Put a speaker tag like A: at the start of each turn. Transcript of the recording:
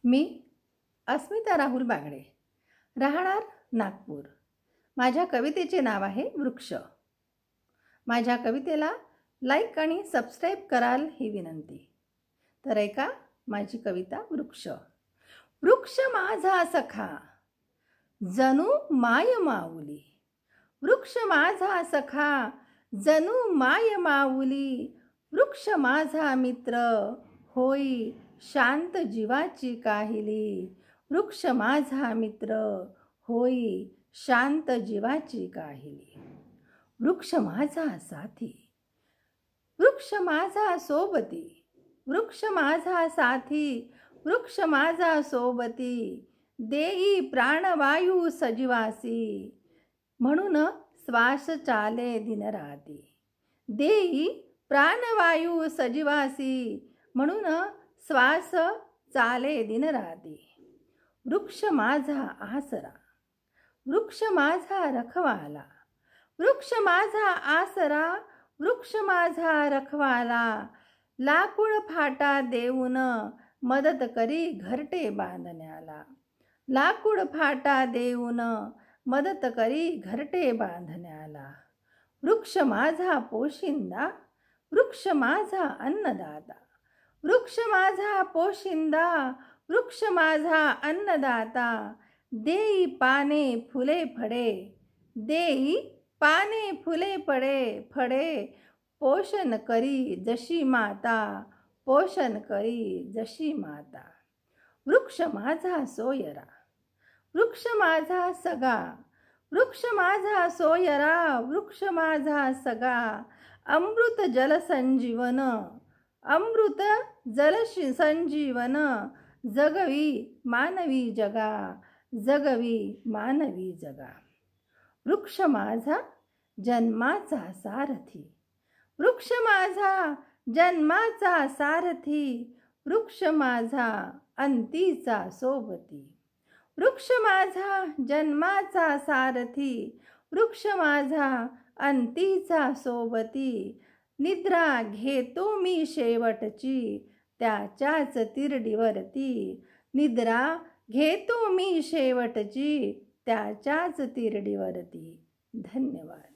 A: मी अस्मिता राहुल बागडे, राहणार नागपूर। माझ्या कवितेचे नाव आहे वृक्ष। माझ्या कवितेला लाईक आणि सबस्क्राईब कराल ही विनंती। तर ऐका माझी कविता वृक्ष। वृक्ष माझा सखा जणू माय माऊली, वृक्ष माझा सखा जणू माय माऊली, वृक्ष माझा मित्र होई शांत जीवाची काहिली, वृक्ष माझा मित्र होई शांत जीवाची काहिली, वृक्ष माझा साथी, वृक्ष माझा सोबती, वृक्ष माझा साथी, वृक्ष माझा सोबती, देई प्राणवायू सजीवासी, म्हणून श्वास चाले दिनराती, देई प्राणवायू सजीवासी, म्हणून श्वास चाले दिनराती, वृक्ष माझा आसरा, वृक्ष माझा रखवाला, वृक्ष माझा आसरा, वृक्ष माझा रखवाला, लाकूड फाटा देऊन मदत करी घरटे बांधण्याला, लाकूड फाटा देऊन मदत करी घरटे बांधण्याला, वृक्ष माझा पोशिंदा, वृक्ष माझा अन्नदाता, वृक्ष माझा पोशिंदा, वृक्ष माझा अन्नदाता, देई पाने फुले फडे, देई पाने फुले फडे, पोषण करी जशी माता, पोषण करी जशी माता, वृक्ष माझा सोयरा, वृक्ष माझा सगा, वृक्ष माझा सोयरा, वृक्ष माझा सगा, अमृत जल संजीवन, अमृत जल संजीवन, जगवी मानवी जगा, जगवी मानवी जगा, वृक्ष माझा जन्माचा सारथी, वृक्ष माझा जन्माचा सारथी, वृक्ष माझा अंतीचा सोबती, वृक्ष माझा जन्माचा सारथी, वृक्ष माझा अंतीचा सोबती, निद्रा घेतो मी शेवटची त्याच्याच तिरडीवरती, निद्रा घेतो मी शेवटची त्याच्याच तिरडीवरती। धन्यवाद।